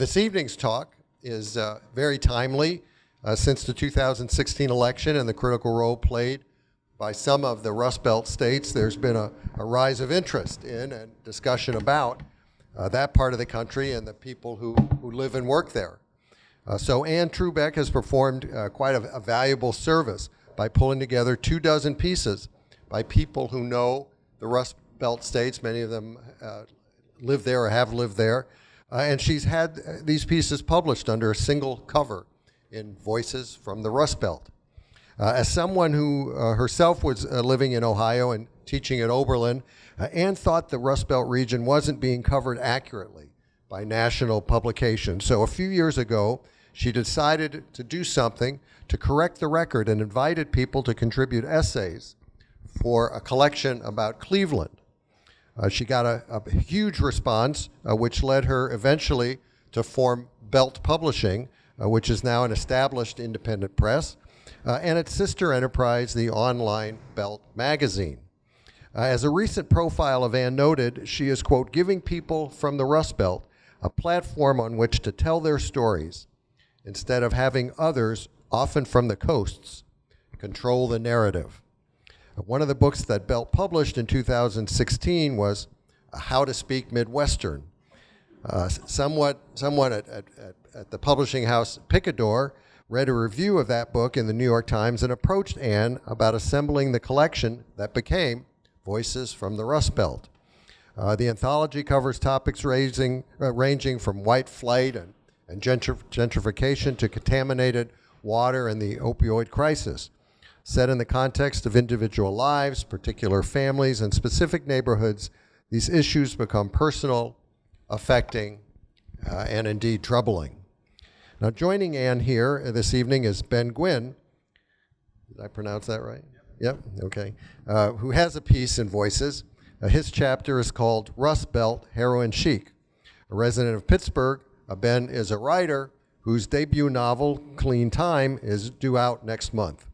This evening's talk is very timely since the 2016 election and the critical role played by some of the Rust Belt states. There's been a rise of interest in and discussion about that part of the country and the people who live and work there. So Anne Trubek has performed quite a valuable service by pulling together 24 pieces by people who know the Rust Belt states. Many of them live there or have lived there. And she's had these pieces published under a single cover in Voices from the Rust Belt. As someone who herself was living in Ohio and teaching at Oberlin, Anne thought the Rust Belt region wasn't being covered accurately by national publications. So a few years ago, she decided to do something to correct the record and invited people to contribute essays for a collection about Cleveland. She got a huge response, which led her eventually to form Belt Publishing, which is now an established independent press, and its sister enterprise, the online Belt magazine. As a recent profile of Anne noted, she is, quote, giving people from the Rust Belt a platform on which to tell their stories instead of having others, often from the coasts, control the narrative. One of the books that Belt published in 2016 was How to Speak Midwestern. Someone at the publishing house Picador read a review of that book in the New York Times and approached Anne about assembling the collection that became Voices from the Rust Belt. The anthology covers topics ranging from white flight and gentrification to contaminated water and the opioid crisis. Set in the context of individual lives, particular families, and specific neighborhoods, these issues become personal, affecting, and indeed troubling. Now, joining Anne here this evening is Ben Gwin. Did I pronounce that right? Yep, okay. Who has a piece in Voices. His chapter is called Rust Belt Heroin Chic. A resident of Pittsburgh, Ben is a writer whose debut novel, Clean Time, is due out next month.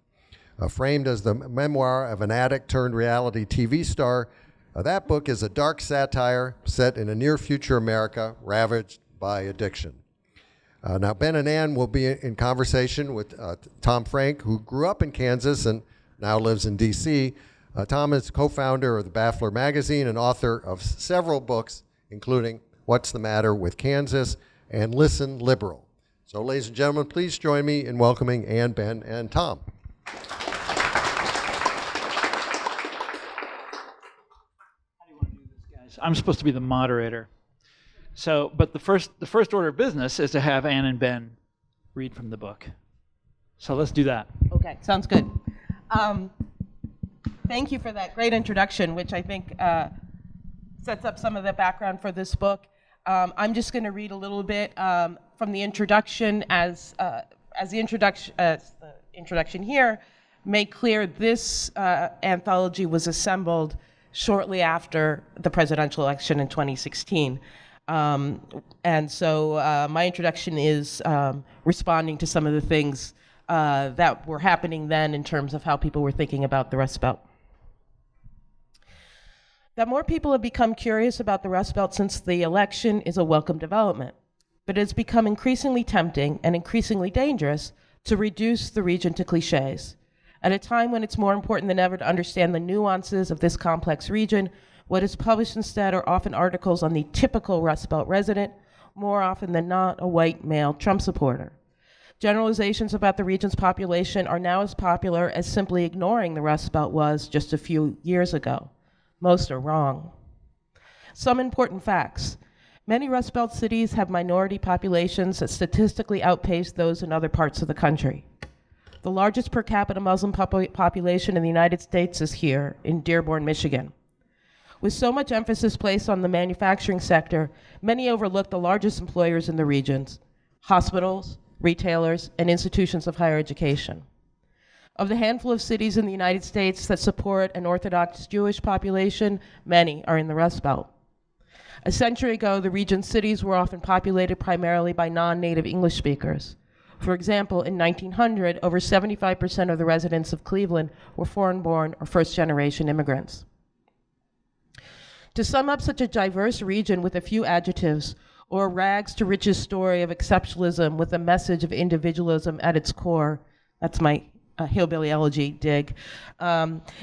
Framed as the memoir of an addict turned reality TV star, that book is a dark satire set in a near-future America ravaged by addiction. Now, Ben and Anne will be in conversation with Tom Frank, who grew up in Kansas and now lives in D.C. Tom is co-founder of the Baffler magazine and author of several books, including What's the Matter with Kansas and Listen Liberal. So, ladies and gentlemen, please join me in welcoming Anne, Ben, and Tom. I'm supposed to be the moderator. So, but the first order of business is to have Anne and Ben read from the book. So let's do that. Okay, sounds good. Thank you for that great introduction, which I think sets up some of the background for this book. I'm just going to read a little bit from the introduction as the introduction here made clear. This anthology was assembled shortly after the presidential election in 2016. And so my introduction is responding to some of the things that were happening then in terms of how people were thinking about the Rust Belt. That more people have become curious about the Rust Belt since the election is a welcome development, but it has become increasingly tempting and increasingly dangerous to reduce the region to cliches. At a time when it's more important than ever to understand the nuances of this complex region, what is published instead are often articles on the typical Rust Belt resident, more often than not a white male Trump supporter. Generalizations about the region's population are now as popular as simply ignoring the Rust Belt was just a few years ago. Most are wrong. Some important facts. Many Rust Belt cities have minority populations that statistically outpace those in other parts of the country. The largest per capita Muslim population in the United States is here in Dearborn, Michigan. With so much emphasis placed on the manufacturing sector, many overlook the largest employers in the regions: hospitals, retailers, and institutions of higher education. Of the handful of cities in the United States that support an Orthodox Jewish population, many are in the Rust Belt. A century ago, the region's cities were often populated primarily by non-native English speakers. For example, in 1900, over 75% of the residents of Cleveland were foreign-born or first-generation immigrants. To sum up such a diverse region with a few adjectives, or a rags to riches story of exceptionalism with a message of individualism at its core, that's my hillbilly elegy dig,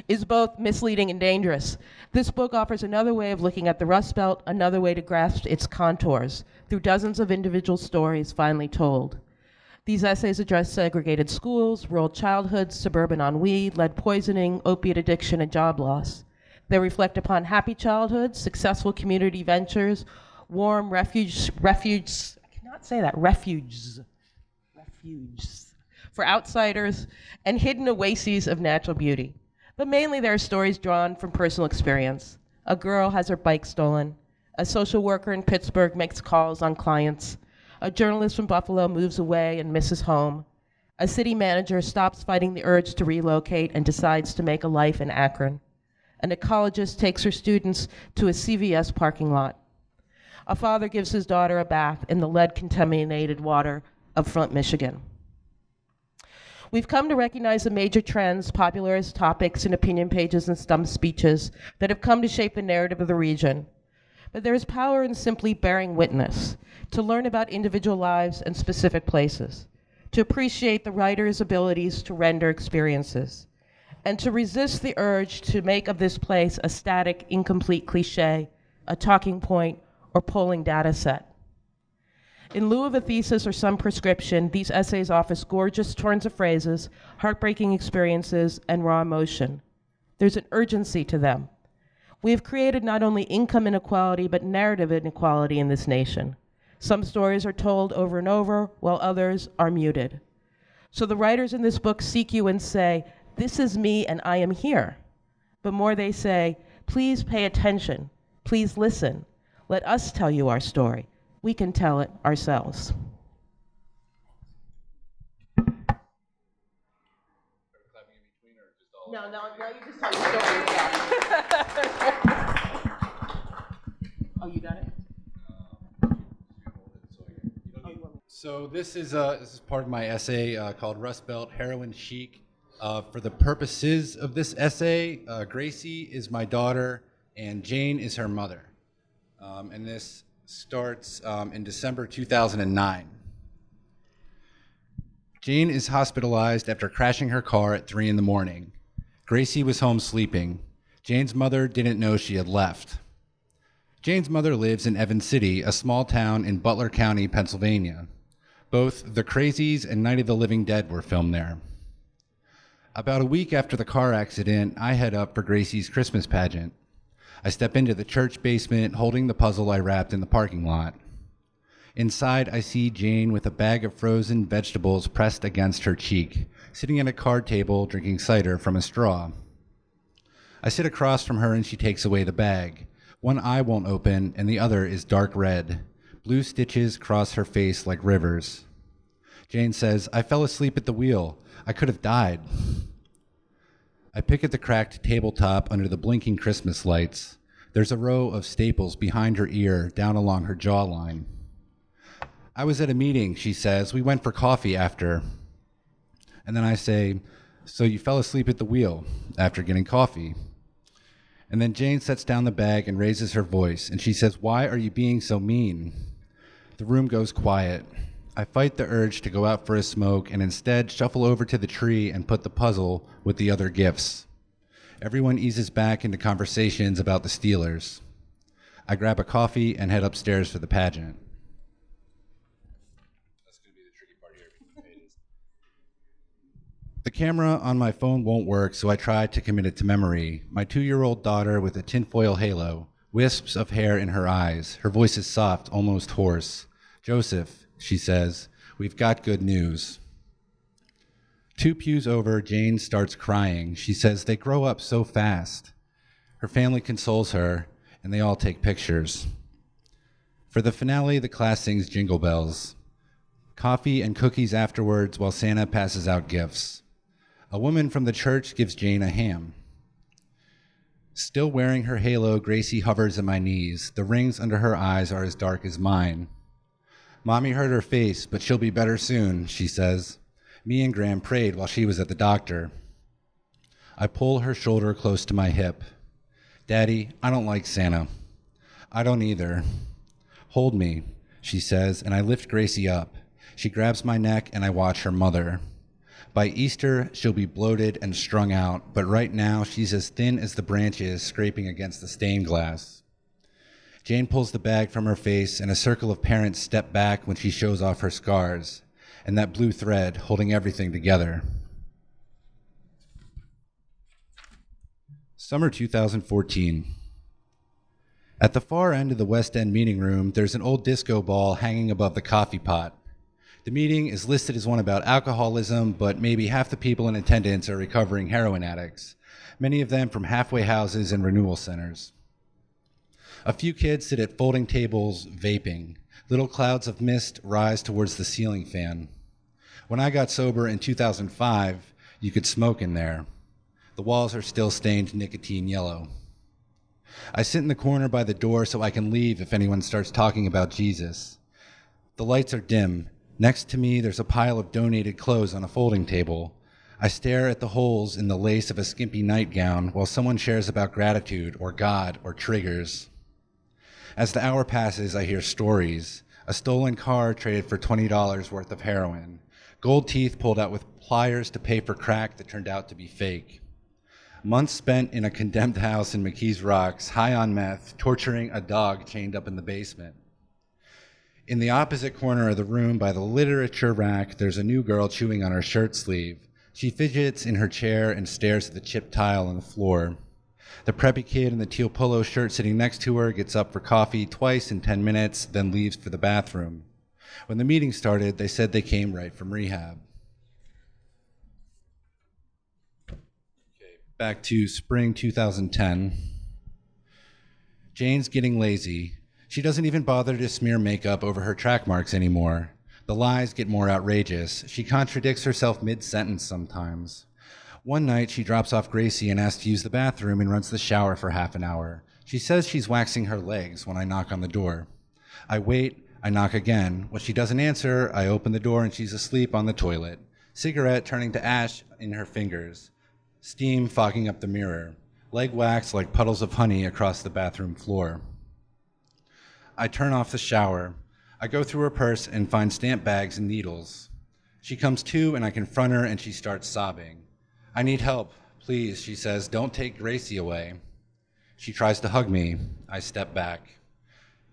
is both misleading and dangerous. This book offers another way of looking at the Rust Belt, another way to grasp its contours, through dozens of individual stories finely told. These essays address segregated schools, rural childhoods, suburban ennui, lead poisoning, opiate addiction, and job loss. They reflect upon happy childhoods, successful community ventures, warm refuges for outsiders, and hidden oases of natural beauty. But mainly there are stories drawn from personal experience. A girl has her bike stolen. A social worker in Pittsburgh makes calls on clients. A journalist from Buffalo moves away and misses home. A city manager stops fighting the urge to relocate and decides to make a life in Akron. An ecologist takes her students to a CVS parking lot. A father gives his daughter a bath in the lead-contaminated water of Flint, Michigan. We've come to recognize the major trends, popular as topics in opinion pages and stump speeches that have come to shape the narrative of the region. But there is power in simply bearing witness, to learn about individual lives and specific places, to appreciate the writer's abilities to render experiences, and to resist the urge to make of this place a static, incomplete cliche, a talking point, or polling data set. In lieu of a thesis or some prescription, these essays offer gorgeous turns of phrases, heartbreaking experiences, and raw emotion. There's an urgency to them. We have created not only income inequality, but narrative inequality in this nation. Some stories are told over and over, while others are muted. So the writers in this book seek you and say, "This is me and I am here." But more they say, "Please pay attention. Please listen. Let us tell you our story. We can tell it ourselves." No, you just tell your story. Oh, you got it? So this is part of my essay called Rust Belt Heroin Chic. For the purposes of this essay, Gracie is my daughter and Jane is her mother. And this starts in December 2009. Jane is hospitalized after crashing her car at 3 in the morning. Gracie was home sleeping. Jane's mother didn't know she had left. Jane's mother lives in Evans City, a small town in Butler County, Pennsylvania. Both The Crazies and Night of the Living Dead were filmed there. About a week after the car accident, I head up for Gracie's Christmas pageant. I step into the church basement holding the puzzle I wrapped in the parking lot. Inside, I see Jane with a bag of frozen vegetables pressed against her cheek, sitting at a card table drinking cider from a straw. I sit across from her and she takes away the bag. One eye won't open and the other is dark red. Blue stitches cross her face like rivers. Jane says, "I fell asleep at the wheel. I could have died." I pick at the cracked tabletop under the blinking Christmas lights. There's a row of staples behind her ear down along her jawline. "I was at a meeting," she says. "We went for coffee after." And then I say, "So you fell asleep at the wheel after getting coffee?" And then Jane sets down the bag and raises her voice, and she says, "Why are you being so mean?" The room goes quiet. I fight the urge to go out for a smoke and instead shuffle over to the tree and put the puzzle with the other gifts. Everyone eases back into conversations about the Steelers. I grab a coffee and head upstairs for the pageant. That's going to be the tricky part here. The camera on my phone won't work, so I try to commit it to memory. My 2-year-old daughter with a tinfoil halo, wisps of hair in her eyes. Her voice is soft, almost hoarse. "Joseph," she says, "we've got good news." 2 pews over, Jane starts crying. She says they grow up so fast. Her family consoles her, and they all take pictures. For the finale, the class sings Jingle Bells. Coffee and cookies afterwards while Santa passes out gifts. A woman from the church gives Jane a ham. Still wearing her halo, Gracie hovers at my knees. The rings under her eyes are as dark as mine. "Mommy hurt her face, but she'll be better soon," she says. "Me and Graham prayed while she was at the doctor." I pull her shoulder close to my hip. "Daddy, I don't like Santa." "I don't either." "Hold me." she says, and I lift Gracie up. She grabs my neck, and I watch her mother. By Easter, she'll be bloated and strung out, but right now she's as thin as the branches scraping against the stained glass. Jane pulls the bag from her face, and a circle of parents step back when she shows off her scars, and that blue thread holding everything together. Summer 2014. At the far end of the West End meeting room, there's an old disco ball hanging above the coffee pot. The meeting is listed as one about alcoholism, but maybe half the people in attendance are recovering heroin addicts, many of them from halfway houses and renewal centers. A few kids sit at folding tables, vaping. Little clouds of mist rise towards the ceiling fan. When I got sober in 2005, you could smoke in there. The walls are still stained nicotine yellow. I sit in the corner by the door so I can leave if anyone starts talking about Jesus. The lights are dim. Next to me, there's a pile of donated clothes on a folding table. I stare at the holes in the lace of a skimpy nightgown while someone shares about gratitude or God or triggers. As the hour passes, I hear stories. A stolen car traded for $20 worth of heroin. Gold teeth pulled out with pliers to pay for crack that turned out to be fake. Months spent in a condemned house in McKees Rocks, high on meth, torturing a dog chained up in the basement. In the opposite corner of the room by the literature rack, there's a new girl chewing on her shirt sleeve. She fidgets in her chair and stares at the chipped tile on the floor. The preppy kid in the teal polo shirt sitting next to her gets up for coffee twice in 10 minutes, then leaves for the bathroom. When the meeting started, they said they came right from rehab. Back to spring 2010. Jane's getting lazy. She doesn't even bother to smear makeup over her track marks anymore. The lies get more outrageous. She contradicts herself mid-sentence sometimes. One night, she drops off Gracie and asks to use the bathroom and runs the shower for half an hour. She says she's waxing her legs when I knock on the door. I wait, I knock again. When she doesn't answer, I open the door and she's asleep on the toilet. Cigarette turning to ash in her fingers. Steam fogging up the mirror. Leg wax like puddles of honey across the bathroom floor. I turn off the shower. I go through her purse and find stamp bags and needles. She comes to and I confront her and she starts sobbing. I need help, please, she says. Don't take Gracie away. She tries to hug me. I step back.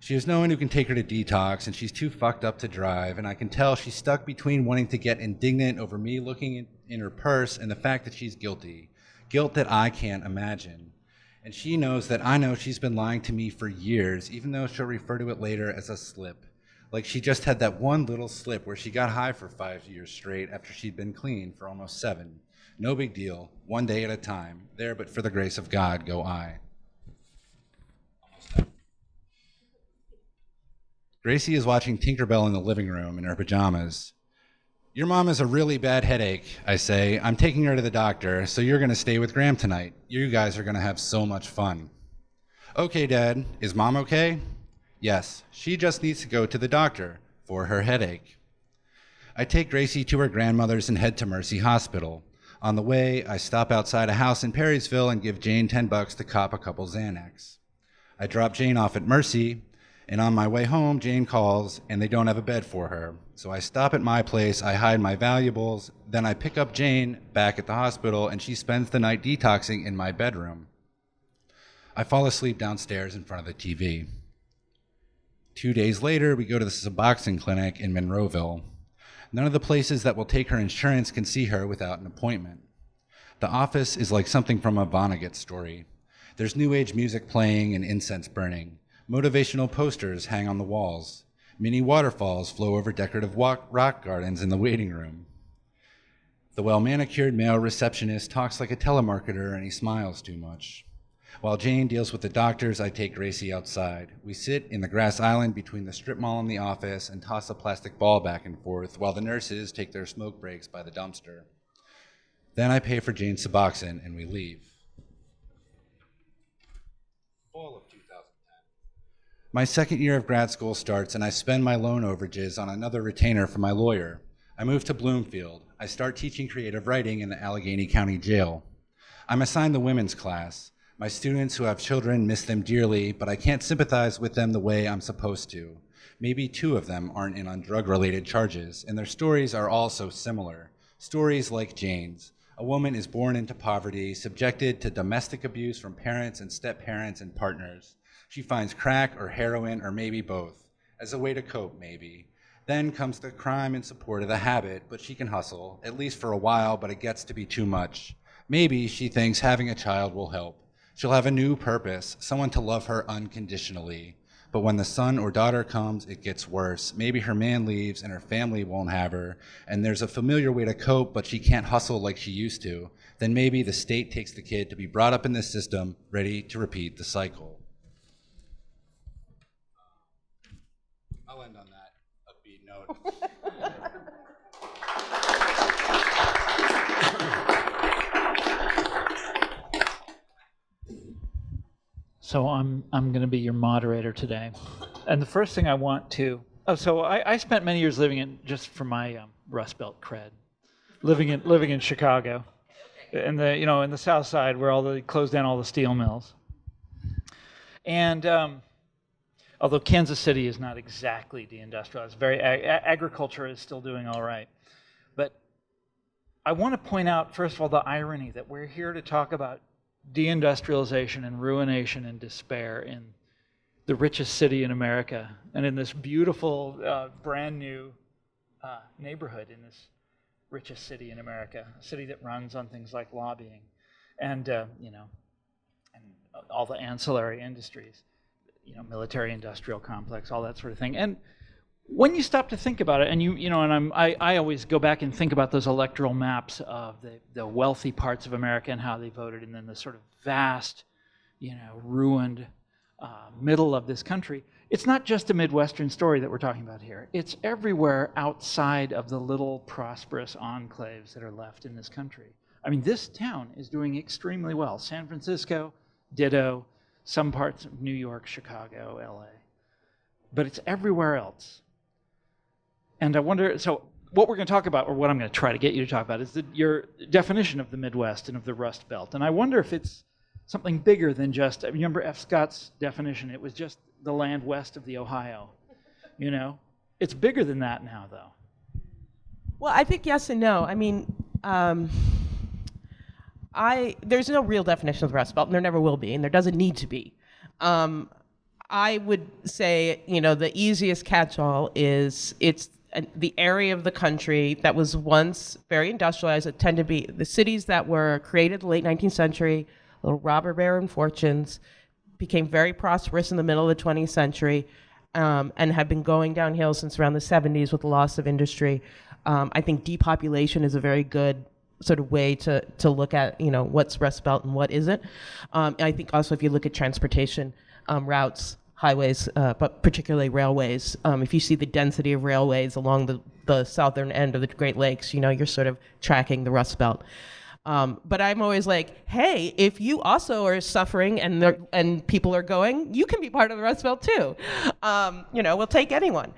She has no one who can take her to detox, and she's too fucked up to drive, and I can tell she's stuck between wanting to get indignant over me looking in her purse and the fact that she's guilty. Guilt that I can't imagine. And she knows that I know she's been lying to me for years, even though she'll refer to it later as a slip. Like she just had that one little slip where she got high for 5 years straight after she'd been clean for almost 7. No big deal, one day at a time. There, but for the grace of God, go I. Gracie is watching Tinkerbell in the living room in her pajamas. Your mom has a really bad headache, I say. I'm taking her to the doctor, so you're going to stay with Graham tonight. You guys are going to have so much fun. Okay, Dad. Is Mom okay? Yes, she just needs to go to the doctor for her headache. I take Gracie to her grandmother's and head to Mercy Hospital. On the way, I stop outside a house in Perrysville and give Jane $10 to cop a couple Xanax. I drop Jane off at Mercy, and on my way home, Jane calls, and they don't have a bed for her. So I stop at my place, I hide my valuables, then I pick up Jane back at the hospital, and she spends the night detoxing in my bedroom. I fall asleep downstairs in front of the TV. 2 days later, we go to the Suboxone clinic in Monroeville. None of the places that will take her insurance can see her without an appointment. The office is like something from a Vonnegut story. There's new age music playing and incense burning. Motivational posters hang on the walls. Mini waterfalls flow over decorative rock gardens in the waiting room. The well-manicured male receptionist talks like a telemarketer and he smiles too much. While Jane deals with the doctors, I take Gracie outside. We sit in the grass island between the strip mall and the office and toss a plastic ball back and forth while the nurses take their smoke breaks by the dumpster. Then I pay for Jane's Suboxone and we leave. Fall of 2010. My second year of grad school starts and I spend my loan overages on another retainer for my lawyer. I move to Bloomfield. I start teaching creative writing in the Allegheny County Jail. I'm assigned the women's class. My students who have children miss them dearly, but I can't sympathize with them the way I'm supposed to. Maybe 2 of them aren't in on drug-related charges, and their stories are all so similar. Stories like Jane's. A woman is born into poverty, subjected to domestic abuse from parents and step-parents and partners. She finds crack or heroin or maybe both, as a way to cope, maybe. Then comes the crime in support of the habit, but she can hustle, at least for a while, but it gets to be too much. Maybe she thinks having a child will help. She'll have a new purpose, someone to love her unconditionally. But when the son or daughter comes, it gets worse. Maybe her man leaves and her family won't have her, and there's a familiar way to cope, but she can't hustle like she used to. Then maybe the state takes the kid to be brought up in this system, ready to repeat the cycle. I'll end on that upbeat note. So I'm going to be your moderator today, and the first thing I want to I spent many years living in, just for my Rust Belt cred, living in Chicago, in the South Side where they closed down all the steel mills, and although Kansas City is not exactly deindustrialized, very agriculture is still doing all right, but I want to point out first of all the irony that we're here to talk about deindustrialization and ruination and despair in the richest city in America and in this beautiful brand new neighborhood in this richest city in America, a city that runs on things like lobbying and and all the ancillary industries, military industrial complex, all that sort of thing. And when you stop to think about it, and I always go back and think about those electoral maps of the wealthy parts of America and how they voted, and then the sort of vast, ruined middle of this country. It's not just a Midwestern story that we're talking about here. It's everywhere outside of the little prosperous enclaves that are left in this country. I mean, this town is doing extremely well. San Francisco, ditto, some parts of New York, Chicago, LA. But it's everywhere else. And I wonder, so what we're going to talk about, or what I'm going to try to get you to talk about, is your definition of the Midwest and of the Rust Belt. And I wonder if it's something bigger than just, remember F. Scott's definition, it was just the land west of the Ohio. It's bigger than that now, though. Well, I think yes and no. I mean, there's no real definition of the Rust Belt, and there never will be, and there doesn't need to be. I would say, the easiest catch-all is it's the area of the country that was once very industrialized. It tended to be the cities that were created in the late 19th century, little robber baron fortunes, became very prosperous in the middle of the 20th century, and have been going downhill since around the 70s with the loss of industry. I think depopulation is a very good sort of way to look at, what's Rust Belt and what isn't. And I think also if you look at transportation routes, highways, but particularly railways. If you see the density of railways along the southern end of the Great Lakes, you're sort of tracking the Rust Belt. But I'm always like, hey, if you also are suffering and people are going, you can be part of the Rust Belt too. We'll take anyone.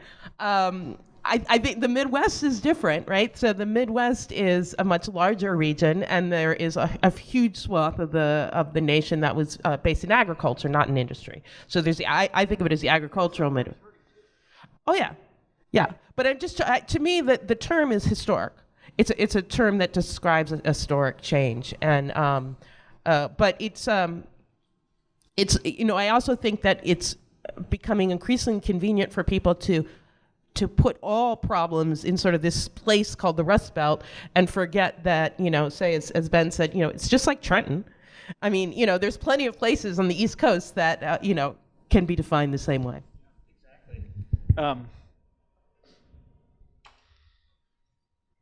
I think the Midwest is different, right? So the Midwest is a much larger region, and there is a huge swath of the nation that was based in agriculture, not in industry. So I think of it as the agricultural Midwest. Oh yeah. But to me, the term is historic. It's a term that describes a historic change, and but it's I also think that it's becoming increasingly convenient for people to put all problems in sort of this place called the Rust Belt and forget that, say, as Ben said, it's just like Trenton. I mean, there's plenty of places on the East Coast that, can be defined the same way. Exactly.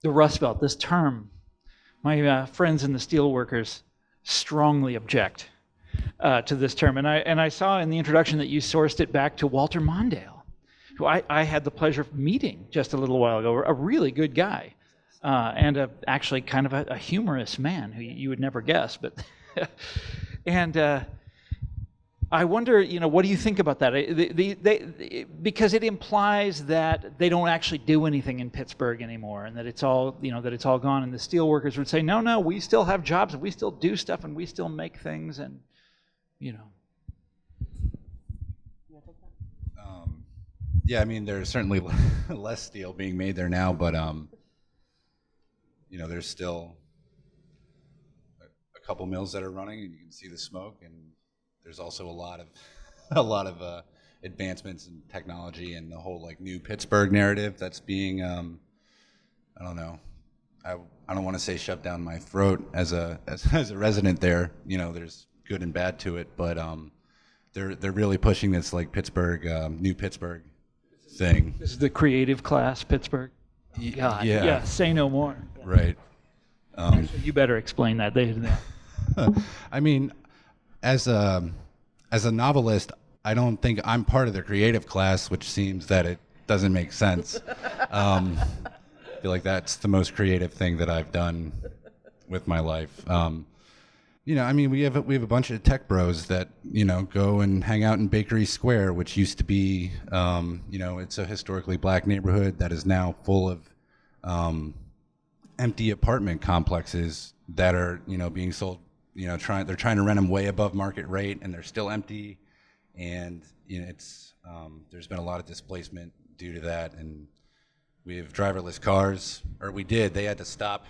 The Rust Belt, this term, my friends in the steelworkers strongly object to this term. And I saw in the introduction that you sourced it back to Walter Mondale, who I had the pleasure of meeting just a little while ago, a really good guy, and actually kind of a humorous man who you would never guess. But and I wonder, what do you think about that? Because it implies that they don't actually do anything in Pittsburgh anymore, and that it's all, that it's all gone. And the steelworkers would say, no, we still have jobs, and we still do stuff, and we still make things, and. Yeah, I mean, there's certainly less steel being made there now, but there's still a couple mills that are running, and you can see the smoke. And there's also a lot of advancements in technology and the whole like new Pittsburgh narrative that's being, I don't know, I don't want to say shoved down my throat as a resident there. There's good and bad to it, but they're really pushing this like Pittsburgh, new Pittsburgh thing. This is the creative class, Pittsburgh. God, yeah. Say no more. Right. You better explain that. I mean, as a novelist, I don't think I'm part of the creative class, which seems that it doesn't make sense. I feel like that's the most creative thing that I've done with my life. I mean, we have a bunch of tech bros that go and hang out in Bakery Square, which used to be, it's a historically black neighborhood that is now full of empty apartment complexes that are being sold. They're trying to rent them way above market rate, and they're still empty. And it's there's been a lot of displacement due to that, and we have driverless cars, or we did. They had to stop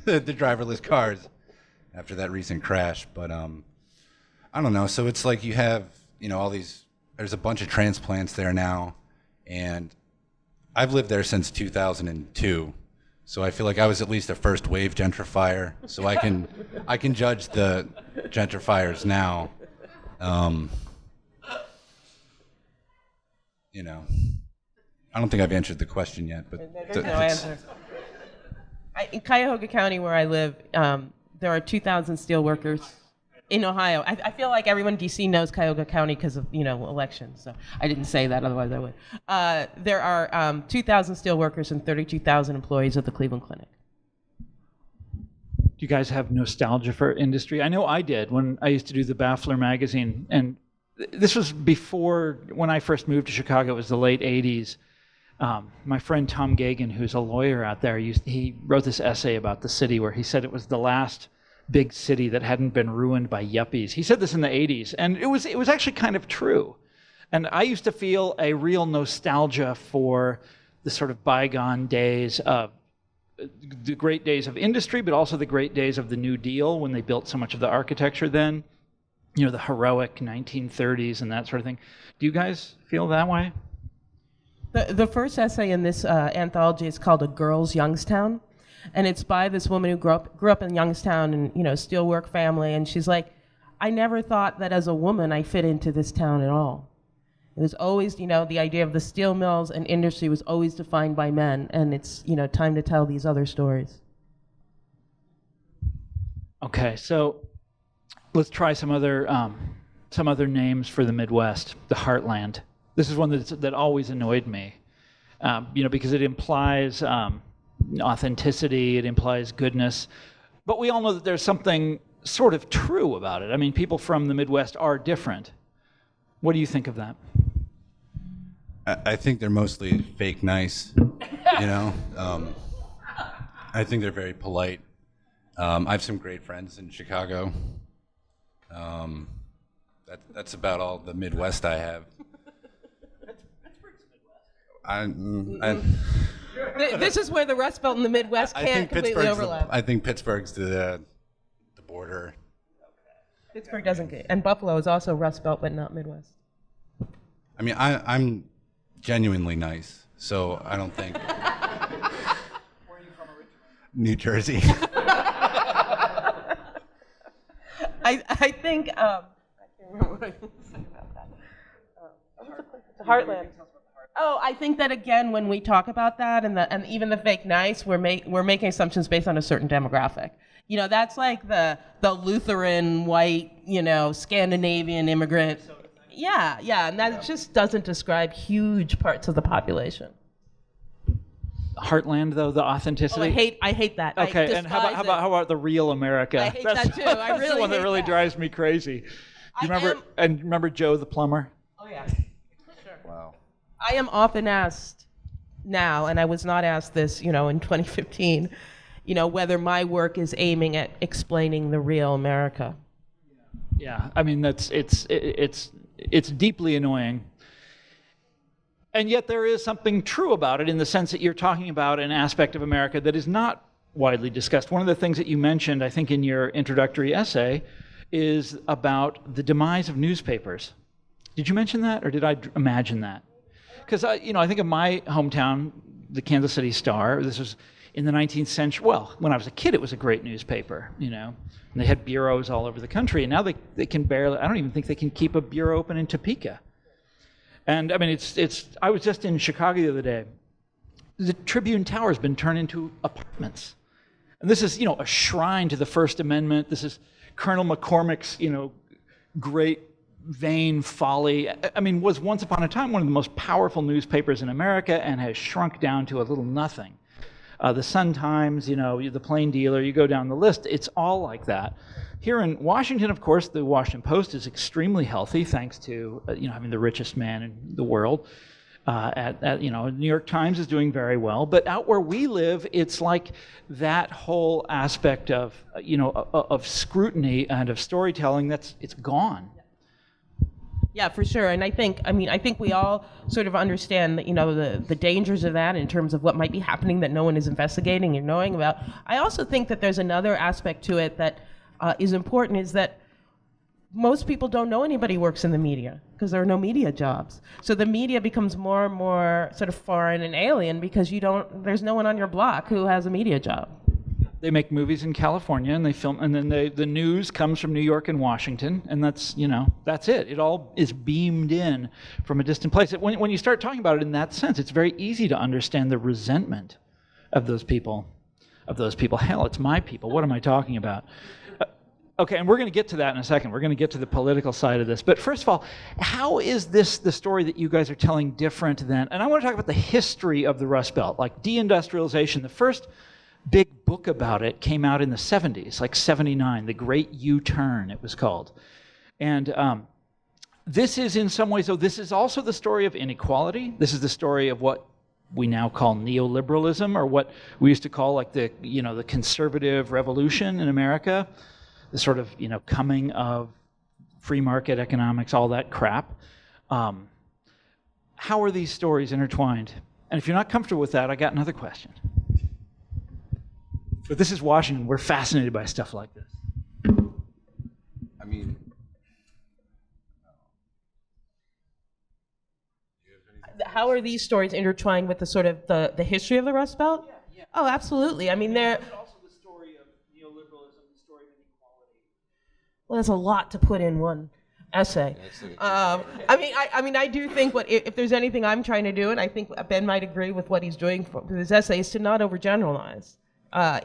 the driverless cars after that recent crash. But I don't know. So it's like you have all these. There's a bunch of transplants there now, and I've lived there since 2002. So I feel like I was at least a first wave gentrifier. So I can judge the gentrifiers now. I don't think I've answered the question yet, but there's no answer. In Cuyahoga County, where I live, there are 2,000 steelworkers in Ohio. I feel like everyone in D.C. knows Cuyahoga County because of elections. So I didn't say that, otherwise I would. There are 2,000 steelworkers and 32,000 employees at the Cleveland Clinic. Do you guys have nostalgia for industry? I know I did when I used to do the Baffler magazine, and this was before, when I first moved to Chicago, it was the late 80s. My friend Tom Gagan, who's a lawyer out there, he wrote this essay about the city where he said it was the last big city that hadn't been ruined by yuppies. He said this in the 80s, and it was actually kind of true. And I used to feel a real nostalgia for the sort of bygone days of the great days of industry, but also the great days of the New Deal when they built so much of the architecture then. The heroic 1930s and that sort of thing. Do you guys feel that way? The first essay in this anthology is called A Girl's Youngstown, and it's by this woman who grew up in Youngstown and steelwork family, and she's like, I never thought that as a woman I fit into this town at all. It was always, the idea of the steel mills and industry was always defined by men, and it's, time to tell these other stories. Okay, so let's try some other names for the Midwest, the Heartland. This is one that always annoyed me, because it implies authenticity, it implies goodness, but we all know that there's something sort of true about it. I mean, people from the Midwest are different. What do you think of that? I think they're mostly fake nice, I think they're very polite. I have some great friends in Chicago. That's about all the Midwest I have. This is where the Rust Belt and the Midwest can't completely overlap. I think Pittsburgh's the border. Pittsburgh doesn't get, and Buffalo is also Rust Belt, but not Midwest. I mean, I'm genuinely nice, so I don't think. Where are you from originally? New Jersey. I think I can't remember what I was saying about that. The Heartland. Oh, I think that again, when we talk about that and even the fake nice, we're making assumptions based on a certain demographic. That's like the Lutheran white, Scandinavian immigrant. Yeah, and that just doesn't describe huge parts of the population. Heartland, though, the authenticity. I hate that. Okay, and how about the real America? I hate that too. I That's really the one that hate really that. drives me crazy. Remember Joe the plumber? Oh yeah. Sure. Wow. I am often asked now, and I was not asked this, in 2015, whether my work is aiming at explaining the real America. Yeah, I mean it's deeply annoying. And yet there is something true about it in the sense that you're talking about an aspect of America that is not widely discussed. One of the things that you mentioned, I think, in your introductory essay is about the demise of newspapers. Did you mention that, or did I imagine that? Because I think of my hometown, the Kansas City Star. This was in the 19th century. Well, when I was a kid, it was a great newspaper, and they had bureaus all over the country. And now they can barely. I don't even think they can keep a bureau open in Topeka. And I mean, I was just in Chicago the other day. The Tribune Tower has been turned into apartments, and this is a shrine to the First Amendment. This is Colonel McCormick's great vain folly. I mean, was once upon a time one of the most powerful newspapers in America and has shrunk down to a little nothing. The Sun-Times, the Plain Dealer, you go down the list, it's all like that. Here in Washington, of course, the Washington Post is extremely healthy thanks to having the richest man in the world. New York Times is doing very well, but out where we live, it's like that whole aspect of of scrutiny and of storytelling it's gone. Yeah, for sure. And I think we all sort of understand that, the dangers of that in terms of what might be happening that no one is investigating or knowing about. I also think that there's another aspect to it that is important, is that most people don't know anybody who works in the media because there are no media jobs. So the media becomes more and more sort of foreign and alien because there's no one on your block who has a media job. They make movies in California and they film, and then the news comes from New York and Washington, and that's it. It all is beamed in from a distant place. When you start talking about it in that sense, it's very easy to understand the resentment of those people. Hell, it's my people. What am I talking about? Okay, and we're going to get to that in a second. We're going to get to the political side of this. But first of all, how is this the story that you guys are telling different than? And I want to talk about the history of the Rust Belt, like deindustrialization. The first big book about it came out in the 70s, like 79, The Great U-Turn, it was called. And this is in some ways, though, this is also the story of inequality. This is the story of what we now call neoliberalism, or what we used to call like the conservative revolution in America, the sort of coming of free market economics, all that crap. How are these stories intertwined? And if you're not comfortable with that, I got another question. But this is Washington. We're fascinated by stuff like this. I mean, how are these stories intertwined with the sort of the history of the Rust Belt? Yeah. Oh, absolutely. I mean, they're also the story of neoliberalism, the story of inequality. Well, there's a lot to put in one essay. I do think if there's anything I'm trying to do, and I think Ben might agree with what he's doing for his essay, is to not overgeneralize.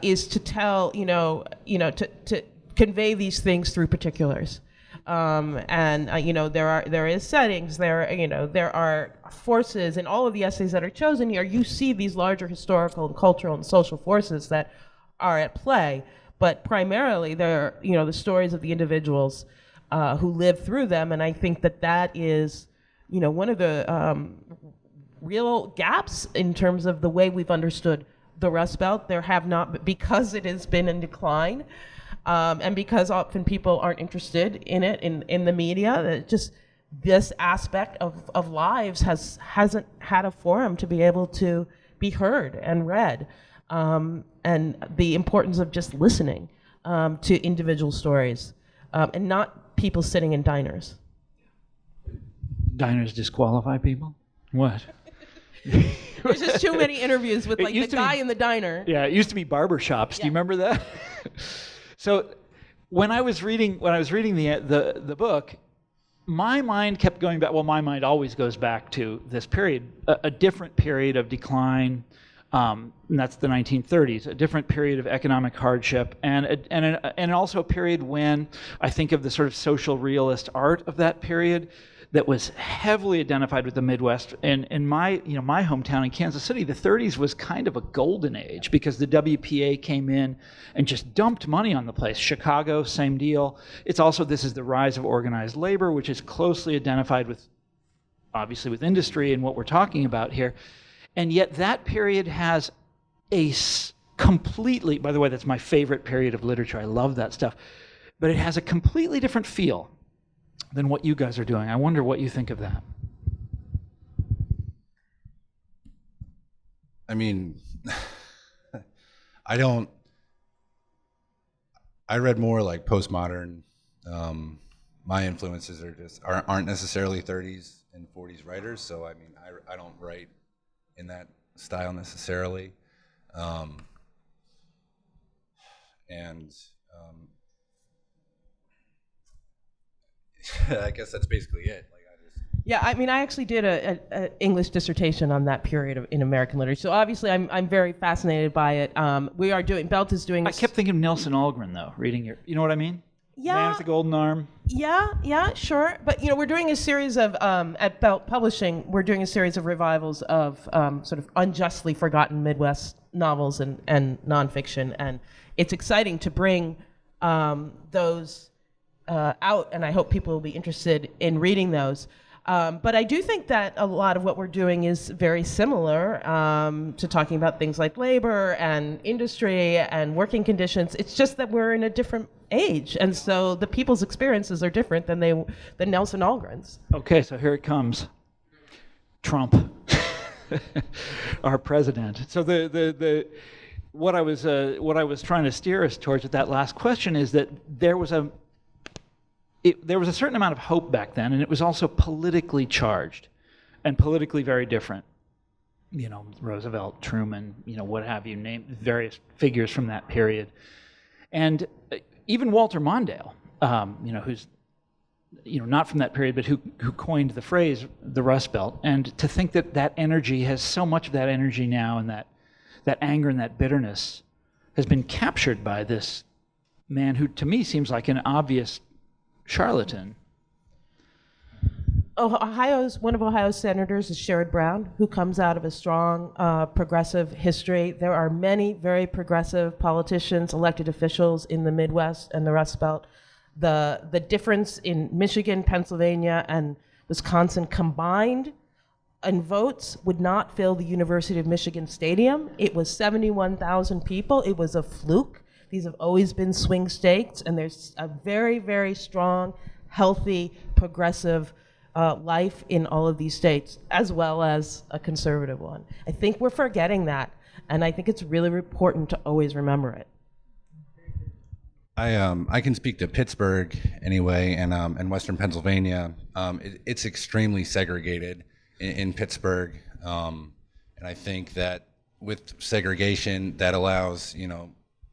Is to tell, to convey these things through particulars, there is settings, there are forces in all of the essays that are chosen here. You see these larger historical and cultural and social forces that are at play, but primarily they're the stories of the individuals who live through them, and I think that is one of the real gaps in terms of the way we've understood the Rust Belt. There have not, because it has been in decline, and because often people aren't interested in it in the media. Just this aspect of lives hasn't had a forum to be able to be heard and read, and the importance of just listening to individual stories, and not people sitting in diners. Diners disqualify people? What? There's just too many interviews with like the guy in the diner. Yeah, it used to be barbershops. Do you remember that? So when I was reading the book, my mind kept going back. Well, my mind always goes back to this period, a different period of decline, and that's the 1930s, a different period of economic hardship, and also a period when I think of the sort of social realist art of that period that was heavily identified with the Midwest. And in my hometown in Kansas City, the 30s was kind of a golden age because the WPA came in and just dumped money on the place. Chicago, same deal. It's also, this is the rise of organized labor, which is closely identified with, obviously, with industry and what we're talking about here. And yet that period has a completely, by the way, that's my favorite period of literature. I love that stuff. But it has a completely different feel than what you guys are doing. I wonder what you think of that. I mean, I read more like postmodern. My influences aren't necessarily 30s and 40s writers, so I mean, I don't write in that style necessarily. I guess that's basically it. Yeah, I mean, I actually did a English dissertation on that period in American literature. So obviously, I'm very fascinated by it. Belt is doing. I kept thinking of Nelson Algren though, reading your. You know what I mean? Yeah. Man with the Golden Arm. Yeah, sure. But we're doing a series of at Belt Publishing. We're doing a series of revivals of sort of unjustly forgotten Midwest novels and nonfiction, and it's exciting to bring those out, and I hope people will be interested in reading those. But I do think that a lot of what we're doing is very similar to talking about things like labor and industry and working conditions. It's just that we're in a different age, and so the people's experiences are different than Nelson Algren's. Okay, so here it comes. Trump, our president. So what I was trying to steer us towards with that last question is that there was a certain amount of hope back then, and it was also politically charged and politically very different. Roosevelt, Truman, what have you, name various figures from that period. And even Walter Mondale, who's not from that period, but who coined the phrase the Rust Belt. And to think that energy has so much of that energy now, and that anger and that bitterness has been captured by this man who to me seems like an obvious charlatan. One of Ohio's senators is Sherrod Brown, who comes out of a strong progressive history. There are many very progressive politicians, elected officials in the Midwest and the Rust Belt. The difference in Michigan, Pennsylvania, and Wisconsin combined in votes would not fill the University of Michigan Stadium. It was 71,000 people. It was a fluke. These have always been swing states, and there's a very, very strong, healthy, progressive life in all of these states, as well as a conservative one. I think we're forgetting that, and I think it's really important to always remember it. I can speak to Pittsburgh anyway, and Western Pennsylvania. It's extremely segregated in Pittsburgh, and I think that with segregation, that allows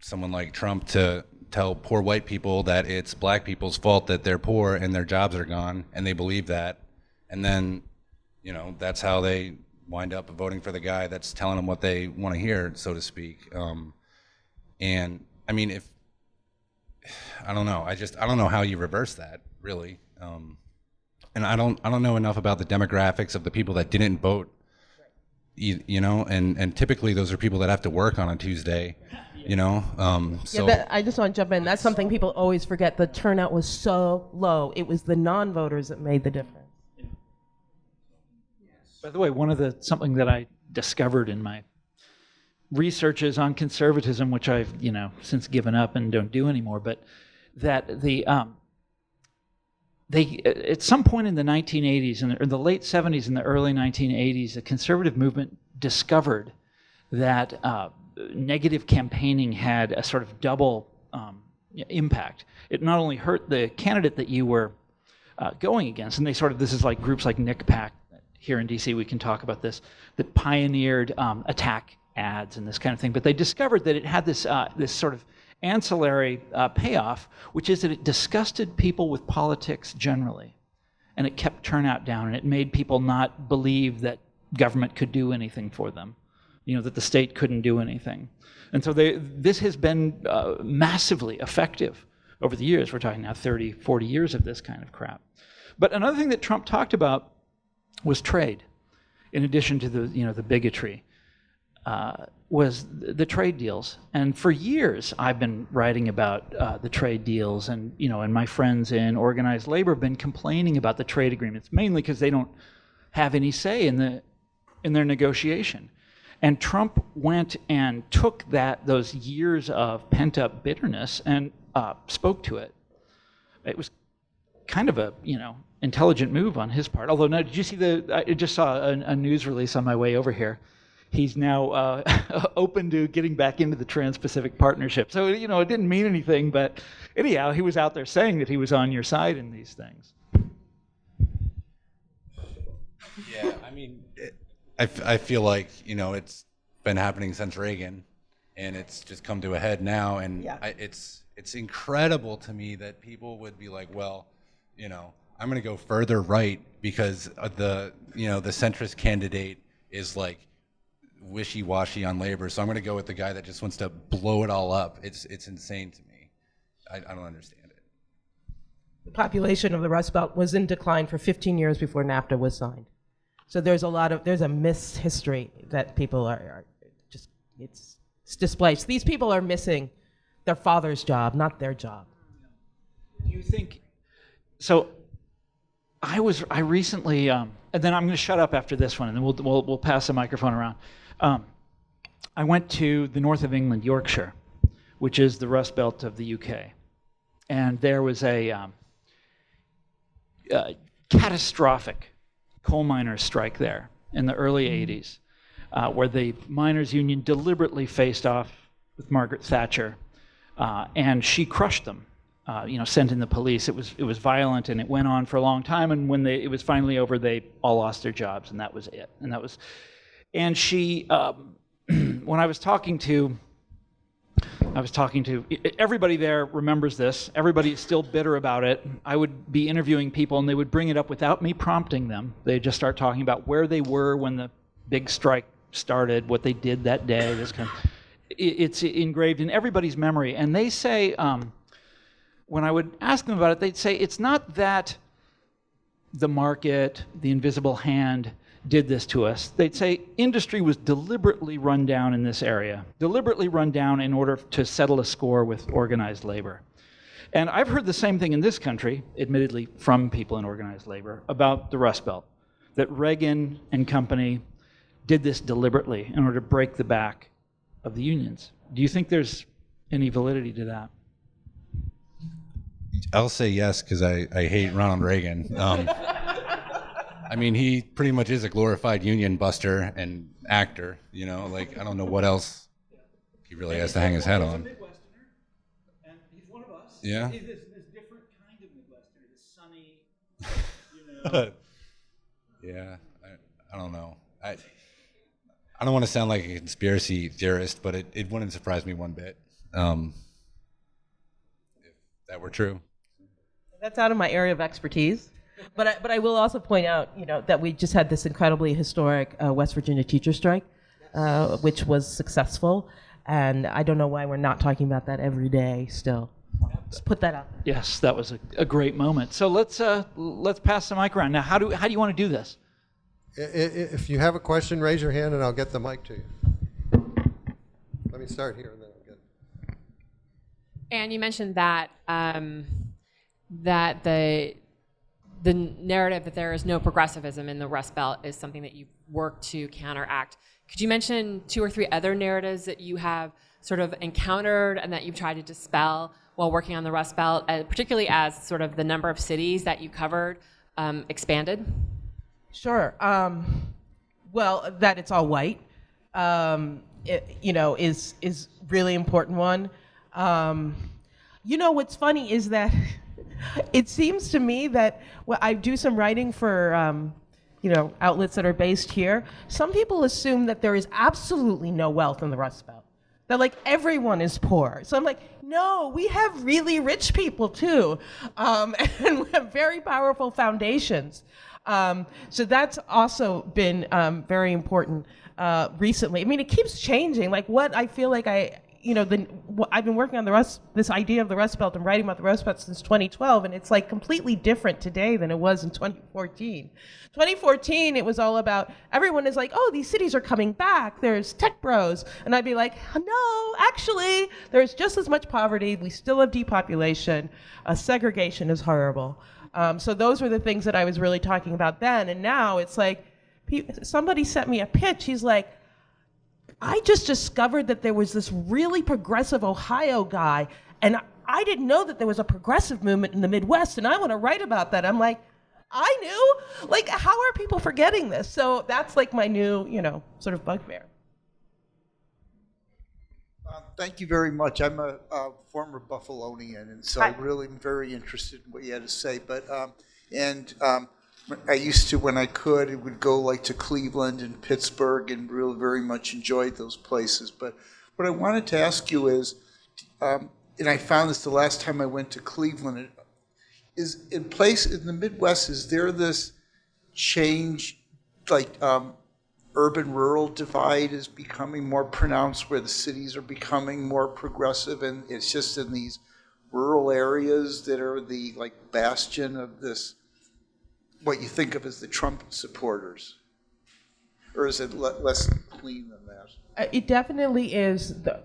someone like Trump to tell poor white people that it's black people's fault that they're poor and their jobs are gone, and they believe that, and then that's how they wind up voting for the guy that's telling them what they want to hear, so to speak. And I mean, I don't know. I don't know how you reverse that, really. And I don't know enough about the demographics of the people that didn't vote. And typically those are people that have to work on a Tuesday. I just want to jump in. That's something people always forget. The turnout was so low. It was the non-voters that made the difference. By the way, something that I discovered in my researches on conservatism, which I've since given up and don't do anymore, but that they at some point in the 1980s or the late 70s and the early 1980s, the conservative movement discovered that negative campaigning had a sort of double impact. It not only hurt the candidate that you were going against, and this is like groups like NICPAC here in DC, we can talk about this, that pioneered attack ads and this kind of thing, but they discovered that it had this sort of ancillary payoff, which is that it disgusted people with politics generally, and it kept turnout down, and it made people not believe that government could do anything for them, that the state couldn't do anything. And so this has been massively effective over the years. We're talking now 30, 40 years of this kind of crap. But another thing that Trump talked about was trade, in addition to the bigotry. Was the trade deals. And for years, I've been writing about the trade deals, and and my friends in organized labor have been complaining about the trade agreements, mainly because they don't have any say in their negotiation. And Trump went and took those years of pent-up bitterness and spoke to it. It was kind of a intelligent move on his part. Although, now, did you see I just saw a news release on my way over here. he's now open to getting back into the Trans-Pacific Partnership. So, it didn't mean anything, but anyhow, he was out there saying that he was on your side in these things. Yeah, I mean, I feel like, it's been happening since Reagan, and it's just come to a head now, and it's incredible to me that people would be like, well, I'm going to go further right because the centrist candidate is like wishy-washy on labor, so I'm going to go with the guy that just wants to blow it all up. It's insane to me. I don't understand it. The population of the Rust Belt was in decline for 15 years before NAFTA was signed. So there's a missed history that people are just, it's displaced. These people are missing their father's job, not their job. Do you think, so I recently, and then I'm going to shut up after this one, and then we'll pass the microphone around. I went to the north of England, Yorkshire, which is the Rust Belt of the UK, and there was a catastrophic coal miners' strike there in the early 80s, where the miners' union deliberately faced off with Margaret Thatcher, and she crushed them. Sent in the police. It was violent, and it went on for a long time. And when it was finally over, they all lost their jobs, and that was it. And she, when I was talking to everybody there remembers this. Everybody is still bitter about it. I would be interviewing people, and they would bring it up without me prompting them. They'd just start talking about where they were when the big strike started, what they did that day. It's engraved in everybody's memory, and they say. When I would ask them about it, they'd say, it's not that the market, the invisible hand, did this to us. They'd say industry was deliberately run down in this area, deliberately run down in order to settle a score with organized labor. And I've heard the same thing in this country, admittedly from people in organized labor, about the Rust Belt, that Reagan and company did this deliberately in order to break the back of the unions. Do you think there's any validity to that? I'll say yes because I hate Ronald Reagan. I mean, he pretty much is a glorified union buster and actor. I don't know what else he really has to hang his hat on. He's a Midwesterner, and he's one of us. Yeah. He's this different kind of Midwesterner, this sunny, Yeah, I don't know. I don't want to sound like a conspiracy theorist, but it wouldn't surprise me one bit if that were true. That's out of my area of expertise. But I will also point out, that we just had this incredibly historic West Virginia teacher strike, which was successful. And I don't know why we're not talking about that every day still. Just put that out. Yes, that was a great moment. So let's pass the mic around. Now, how do you want to do this? If you have a question, raise your hand and I'll get the mic to you. Let me start here and then I'll get it. And you mentioned that that the narrative that there is no progressivism in the Rust Belt is something that you've worked to counteract. Could you mention 2 or 3 other narratives that you have sort of encountered and that you've tried to dispel while working on the Rust Belt, particularly as sort of the number of cities that you covered expanded? Sure. Well, that it's all white, is really important one. What's funny is that it seems to me that I do some writing for, outlets that are based here. Some people assume that there is absolutely no wealth in the Rust Belt. That like everyone is poor. So I'm like, no, we have really rich people too, and we have very powerful foundations. So that's also been very important recently. I mean, it keeps changing. Like what I feel like I've been working on this idea of the Rust Belt and writing about the Rust Belt since 2012, and it's like completely different today than it was in 2014. 2014, it was all about, everyone is like, oh, these cities are coming back, there's tech bros. And I'd be like, no, actually, there's just as much poverty, we still have depopulation, segregation is horrible. So those were the things that I was really talking about then, and now it's like, somebody sent me a pitch, he's like, I just discovered that there was this really progressive Ohio guy, and I didn't know that there was a progressive movement in the Midwest, and I want to write about that. I'm like, I knew? Like, how are people forgetting this? So that's like my new, sort of bugbear. Thank you very much. I'm a former Buffalonian, and so I really am very interested in what you had to say. But I used to, when I could, it would go like to Cleveland and Pittsburgh, and really very much enjoyed those places. But what I wanted to ask you is, and I found this the last time I went to Cleveland, is in the Midwest, is there this change, like urban-rural divide is becoming more pronounced, where the cities are becoming more progressive, and it's just in these rural areas that are the bastion of this, what you think of as the Trump supporters? Or is it less clean than that? It definitely is. The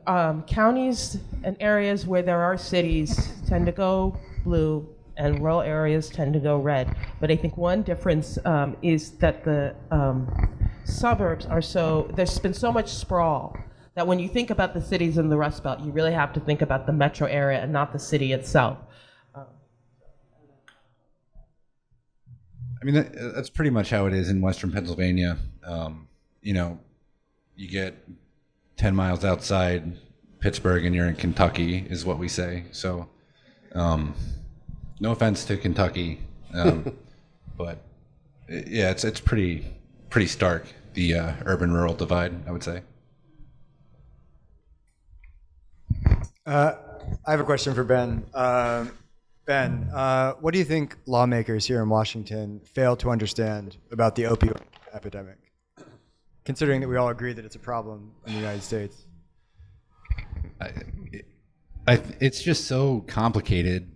counties and areas where there are cities tend to go blue, and rural areas tend to go red. But I think one difference is that the suburbs are there's been so much sprawl that when you think about the cities in the Rust Belt, you really have to think about the metro area and not the city itself. I mean, that's pretty much how it is in Western Pennsylvania. You get 10 miles outside Pittsburgh and you're in Kentucky, is what we say. So, no offense to Kentucky, but yeah, it's pretty stark, the urban-rural divide, I would say. I have a question for Ben. Ben, what do you think lawmakers here in Washington fail to understand about the opioid epidemic, considering that we all agree that it's a problem in the United States? It's just so complicated.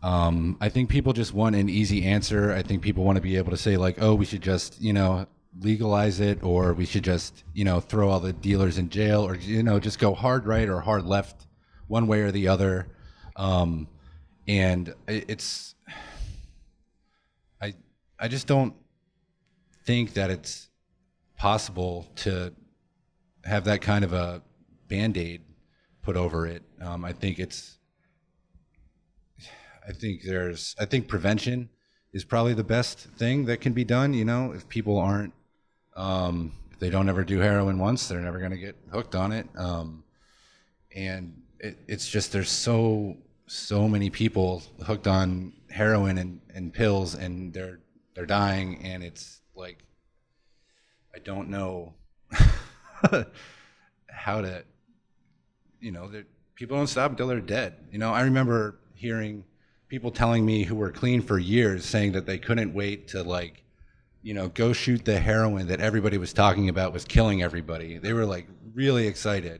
I think people just want an easy answer. I think people want to be able to say, like, oh, we should just, legalize it, or we should just, throw all the dealers in jail, or, just go hard right or hard left, one way or the other. And I just don't think that it's possible to have that kind of a Band-Aid put over it. I think prevention is probably the best thing that can be done. If people aren't, if they don't ever do heroin once, they're never going to get hooked on it. And it's just, there's so many people hooked on heroin and pills, and they're dying, and it's like, I don't know how to, people don't stop until they're dead. I remember hearing people telling me who were clean for years saying that they couldn't wait to go shoot the heroin that everybody was talking about was killing everybody. They were really excited.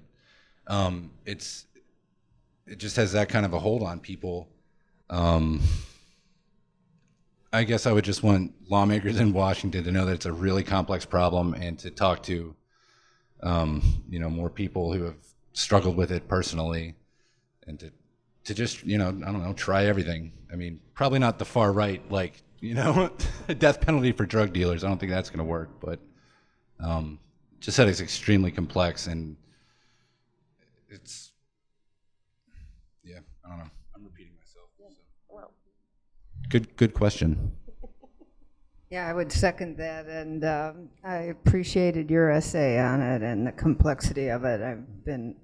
It just has that kind of a hold on people. I guess I would just want lawmakers in Washington to know that it's a really complex problem, and to talk to, more people who have struggled with it personally, and to just, I don't know, try everything. I mean, probably not the far right, a death penalty for drug dealers. I don't think that's going to work, but just that it's extremely complex, and it's, yeah, I don't know. I'm repeating myself. So. Good question. Yeah, I would second that, and I appreciated your essay on it and the complexity of it. I've been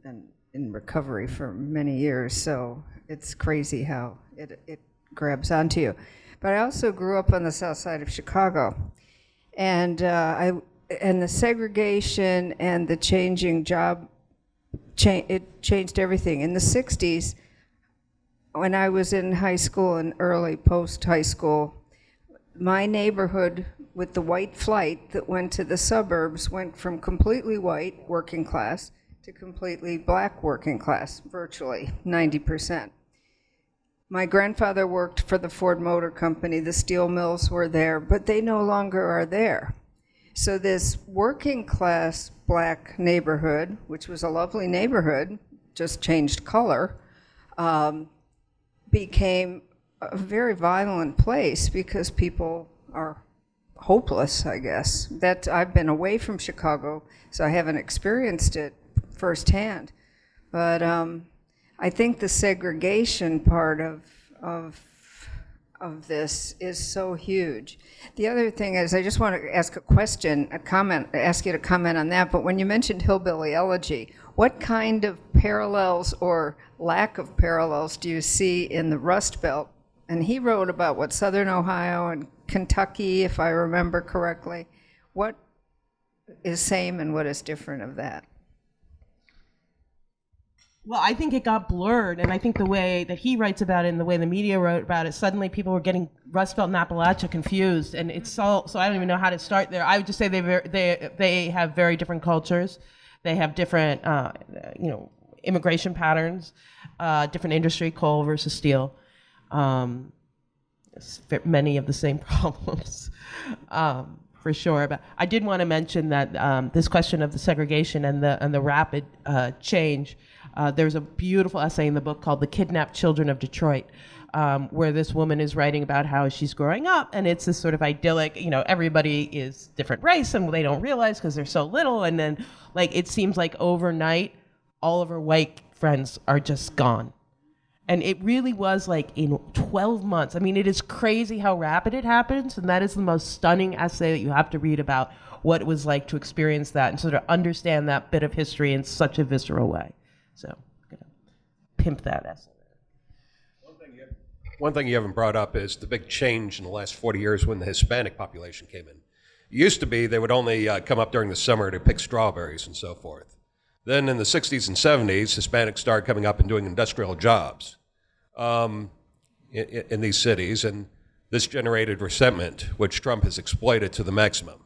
in recovery for many years, so it's crazy how it grabs onto you. But I also grew up on the south side of Chicago, and the segregation and the changing job, it changed everything. In the 60s, when I was in high school and early post-high school, my neighborhood with the white flight that went to the suburbs went from completely white working class to completely black working class, virtually 90%. My grandfather worked for the Ford Motor Company. The steel mills were there, but they no longer are there. So this working class black neighborhood, which was a lovely neighborhood, just changed color, became a very violent place because people are hopeless, I guess. I've been away from Chicago, so I haven't experienced it firsthand. But I think the segregation part of of this is so huge. The other thing is, I just want to ask a question, ask you to comment on that. But when you mentioned hillbilly elegy, what kind of parallels or lack of parallels do you see in the Rust Belt? And he wrote about what Southern Ohio and Kentucky, if I remember correctly. What is same and what is different of that? Well, I think it got blurred, and I think the way that he writes about it and the way the media wrote about it, suddenly people were getting Rust Belt and Appalachia confused, and it's so I don't even know how to start there. I would just say they have very different cultures, they have different immigration patterns, different industry, coal versus steel, many of the same problems. For sure, but I did want to mention that this question of the segregation and the rapid change. There's a beautiful essay in the book called "The Kidnapped Children of Detroit," where this woman is writing about how she's growing up, and it's this sort of idyllic. Everybody is different race, and they don't realize because they're so little. And then, it seems like overnight, all of her white friends are just gone. And it really was in 12 months. I mean, it is crazy how rapid it happens. And that is the most stunning essay that you have to read about what it was like to experience that and sort of understand that bit of history in such a visceral way. So I'm going to pimp that essay. One thing you haven't brought up is the big change in the last 40 years when the Hispanic population came in. It used to be they would only come up during the summer to pick strawberries and so forth. Then in the 60s and 70s, Hispanics started coming up and doing industrial jobs in these cities, and this generated resentment, which Trump has exploited to the maximum.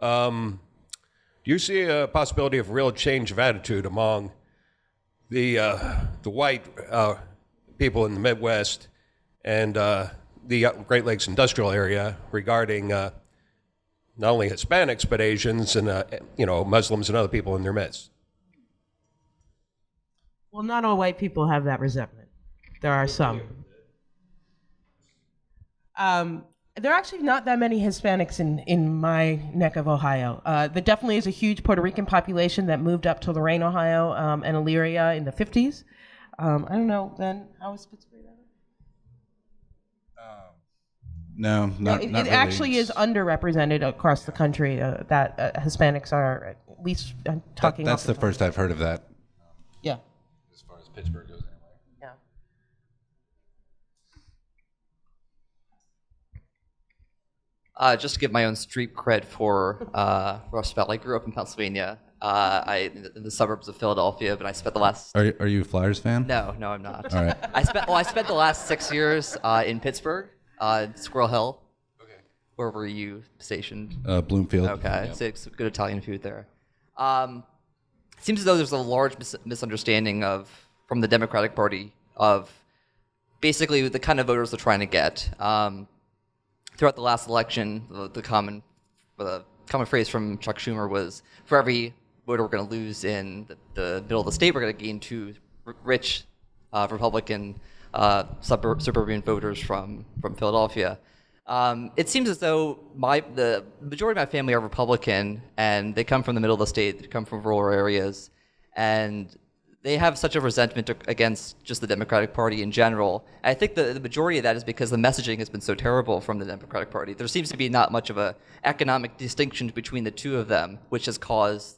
Do you see a possibility of real change of attitude among the white people in the Midwest and the Great Lakes industrial area regarding not only Hispanics but Asians and Muslims and other people in their midst? Well, not all white people have that resentment. There are some. There are actually not that many Hispanics in my neck of Ohio. There definitely is a huge Puerto Rican population that moved up to Lorain, Ohio, and Elyria in the 50s. I don't know, Ben, how is Pittsburgh? No, not it really. actually is underrepresented across the country that Hispanics are, at least talking That's the first I've heard of that. Yeah. As far as Pittsburgh goes, anyway. Yeah. Just to give my own street cred for Rust Belt, I grew up in Pennsylvania, in the suburbs of Philadelphia, but I spent the last... Are you a Flyers fan? No, I'm not. All right. I spent the last 6 years in Pittsburgh, Squirrel Hill. Okay. Where were you stationed? Bloomfield. Okay, so it's good Italian food there. It seems as though there's a large misunderstanding from the Democratic Party of basically the kind of voters they're trying to get. Throughout the last election, the common phrase from Chuck Schumer was, for every voter we're going to lose in the middle of the state, we're going to gain two rich Republican suburban voters from Philadelphia. It seems as though the majority of my family are Republican, and they come from the middle of the state, they come from rural areas, and they have such a resentment against just the Democratic Party in general. And I think the majority of that is because the messaging has been so terrible from the Democratic Party. There seems to be not much of a economic distinction between the two of them, which has caused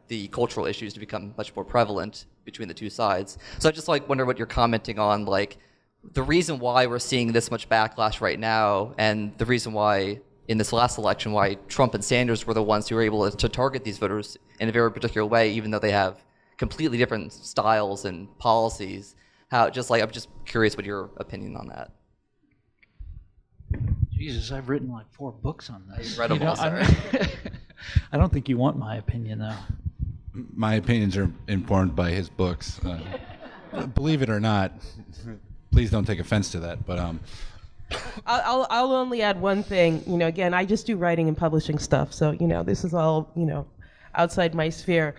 the cultural issues to become much more prevalent between the two sides. So I just wonder what you're commenting on, the reason why we're seeing this much backlash right now, and the reason why in this last election, why Trump and Sanders were the ones who were able to target these voters in a very particular way, even though they have completely different styles and policies. I'm just curious what your opinion on that. Jesus, I've written 4 books on this. You've read them all, sorry. I don't think you want my opinion, though. My opinions are informed by his books. Believe it or not, please don't take offense to that. But I'll only add one thing. Again, I just do writing and publishing stuff, so this is all outside my sphere.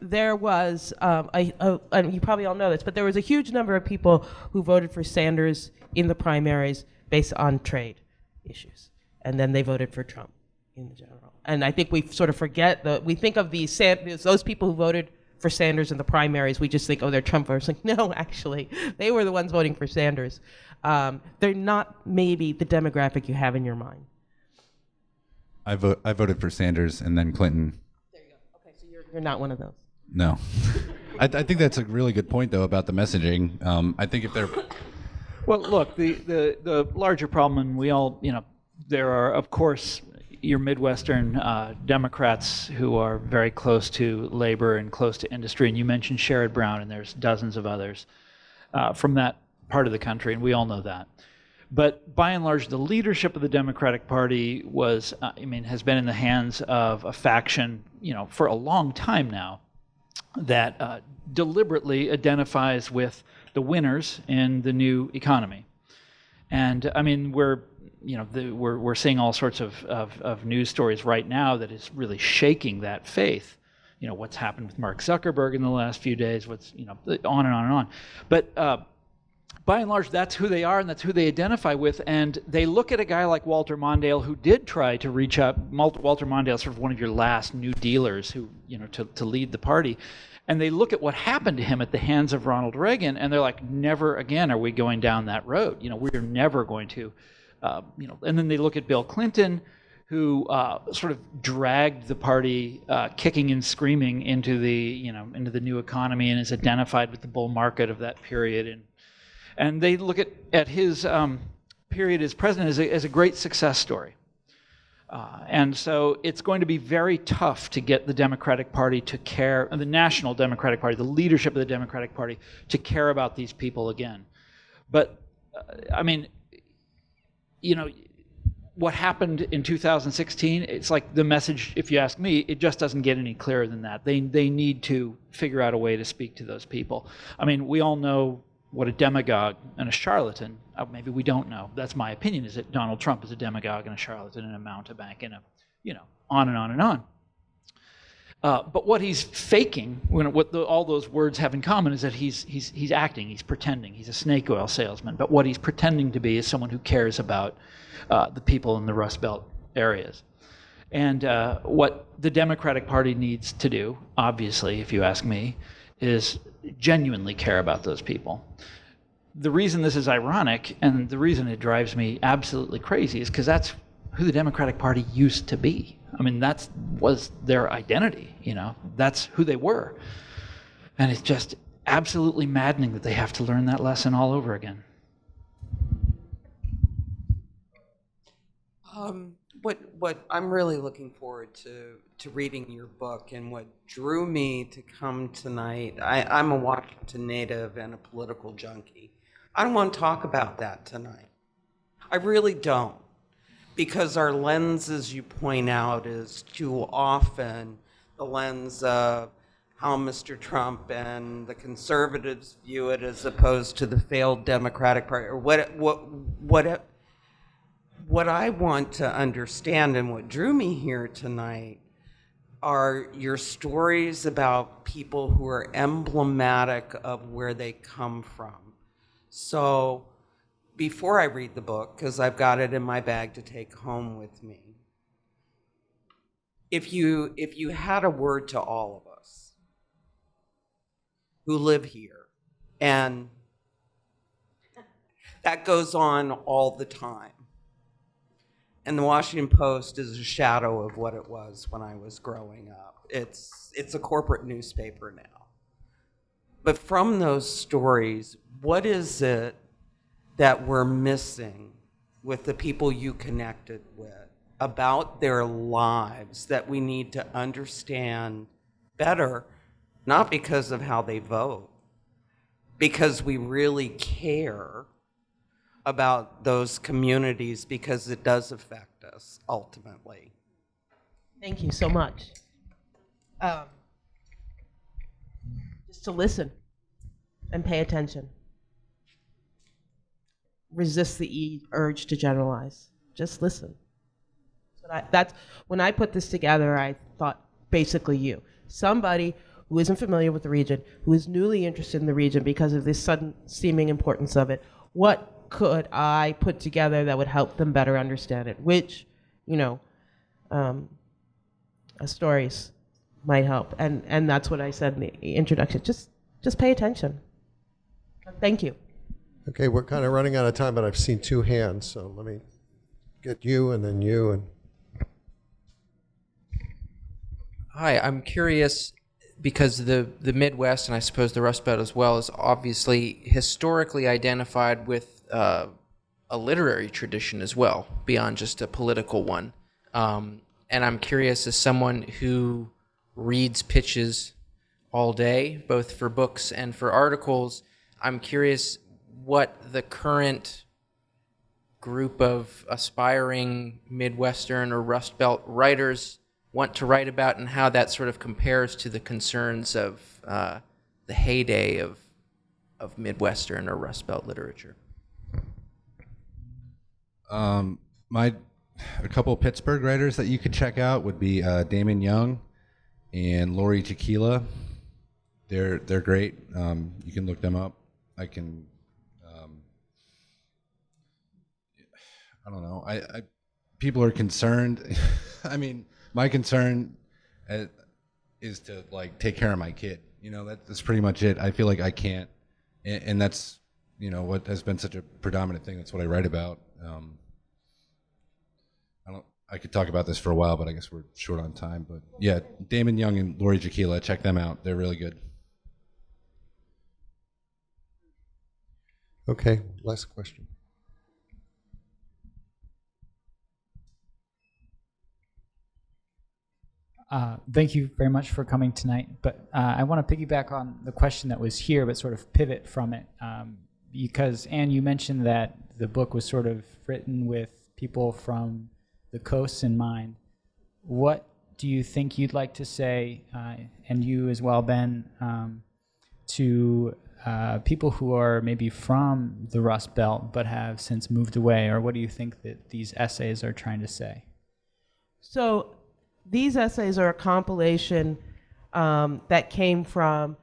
There was and you probably all know this, but there was a huge number of people who voted for Sanders in the primaries based on trade issues, and then they voted for Trump in the general. And I think we sort of forget we think of those people who voted for Sanders in the primaries, we just think, oh, they're Trump voters. Like, no, actually, they were the ones voting for Sanders. They're not maybe the demographic you have in your mind. I voted for Sanders and then Clinton. There you go. Okay, so you're not one of those. No. I think that's a really good point, though, about the messaging. I think if they're... Well, look, the larger problem, and we all, there are, of course, your Midwestern Democrats who are very close to labor and close to industry, and you mentioned Sherrod Brown, and there's dozens of others from that part of the country, and we all know that. But by and large, the leadership of the Democratic Party has been in the hands of a faction, for a long time now, that deliberately identifies with the winners in the new economy. And I mean, we're seeing all sorts of news stories right now that is really shaking that faith. What's happened with Mark Zuckerberg in the last few days, what's, on and on and on. But by and large, that's who they are and that's who they identify with. And they look at a guy like Walter Mondale, who did try to reach out. Walter Mondale is sort of one of your last New Dealers who, to lead the party. And they look at what happened to him at the hands of Ronald Reagan, and they're like, never again are we going down that road. We're never going to, And then they look at Bill Clinton, who sort of dragged the party kicking and screaming into the new economy and is identified with the bull market of that period. And they look at his period as president as a great success story. And so it's going to be very tough to get the Democratic Party to care, the National Democratic Party, the leadership of the Democratic Party, to care about these people again. But, what happened in 2016, it's like the message, if you ask me, it just doesn't get any clearer than that. They need to figure out a way to speak to those people. We all know what a demagogue and a charlatan, maybe we don't know. That's my opinion, is that Donald Trump is a demagogue and a charlatan and a mountebank and on and on and on. But what he's faking, all those words have in common, is that he's acting, he's pretending, he's a snake oil salesman. But what he's pretending to be is someone who cares about the people in the Rust Belt areas. And what the Democratic Party needs to do, obviously, if you ask me, is genuinely care about those people. The reason this is ironic, and the reason it drives me absolutely crazy, is because that's who the Democratic Party used to be. That was their identity, that's who they were. And it's just absolutely maddening that they have to learn that lesson all over again. What I'm really looking forward to reading your book, and what drew me to come tonight, I'm a Washington native and a political junkie. I don't want to talk about that tonight. I really don't. Because our lens, as you point out, is too often the lens of how Mr. Trump and the conservatives view it, as opposed to the failed Democratic Party, or what I want to understand, and what drew me here tonight, are your stories about people who are emblematic of where they come from. So before I read the book, because I've got it in my bag to take home with me, if you had a word to all of us who live here, and that goes on all the time, and the Washington Post is a shadow of what it was when I was growing up. It's a corporate newspaper now. But from those stories, what is it that we're missing with the people you connected with about their lives that we need to understand better, not because of how they vote, because we really care about those communities, because it does affect us ultimately. Thank you so much. Just to listen and pay attention. Resist the urge to generalize. Just listen. That's when I put this together, I thought basically you. Somebody who isn't familiar with the region, who is newly interested in the region because of this sudden seeming importance of it. What could I put together that would help them better understand it? Which, stories, might help. And that's what I said in the introduction. Just pay attention. Thank you. Okay, we're kind of running out of time, but I've seen two hands, so let me get you and then you. And Hi, I'm curious because the Midwest, and I suppose the Rust Belt as well, is obviously historically identified with a literary tradition as well, beyond just a political one. And I'm curious, as someone who reads pitches all day, both for books and for articles, I'm curious what the current group of aspiring Midwestern or Rust Belt writers want to write about, and how that sort of compares to the concerns of the heyday of Midwestern or Rust Belt literature. A couple of Pittsburgh writers that you could check out would be Damon Young and Lori Tequila. They're great. You can look them up. I don't know. People are concerned. I mean, my concern is to like take care of my kid. You know, that's pretty much it. I feel like I can't, and that's, you know, what has been such a predominant thing. That's what I write about. I could talk about this for a while, but I guess we're short on time. But yeah, Damon Young and Lori Tequila, check them out. They're really good. okay, last question. Thank you very much for coming tonight. But I want to piggyback on the question that was here, but sort of pivot from it. Because, Anne, you mentioned that the book was sort of written with people from the coasts in mind. What do you think you'd like to say, and you as well, Ben, to people who are maybe from the Rust Belt but have since moved away? Or what do you think that these essays are trying to say? So these essays are a compilation that came from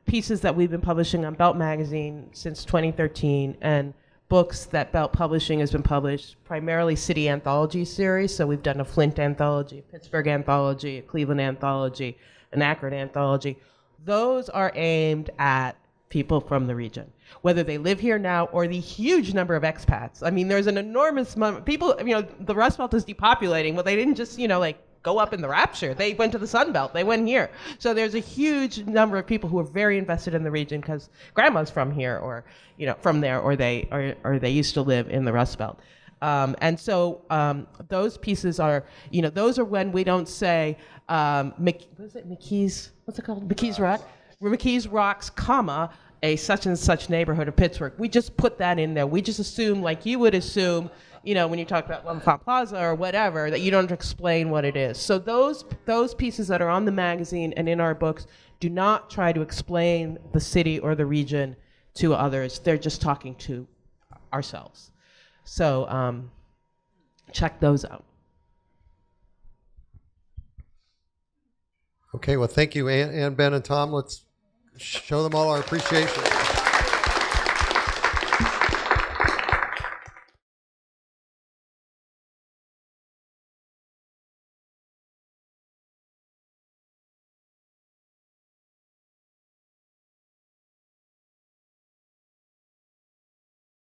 pieces that we've been publishing on Belt Magazine since 2013, and books that Belt Publishing has been published, primarily city anthology series. So we've done a Flint anthology, a Pittsburgh anthology, a Cleveland anthology, an Akron anthology. Those are aimed at people from the region, whether they live here now or the huge number of expats. I mean, there's an enormous amount of people, you know, the Rust Belt is depopulating. Well, they didn't just, you know, like go up in the rapture. They went to the Sun Belt. They went here. So there's a huge number of people who are very invested in the region because grandma's from here, or, you know, from there, or they used to live in the Rust Belt. And so those pieces are, you know, those are when we don't say, what is it, McKees, what's it called? McKees Rock? McKees Rocks, comma, a such and such neighborhood of Pittsburgh. We just put that in there. We just assume, like you would assume, you know, when you talk about L'Enfant Plaza or whatever, that you don't explain what it is. So those pieces that are on the magazine and in our books do not try to explain the city or the region to others. They're just talking to ourselves. So check those out. Okay, well, thank you, Anne, Ben, and Tom. Let's show them all our appreciation.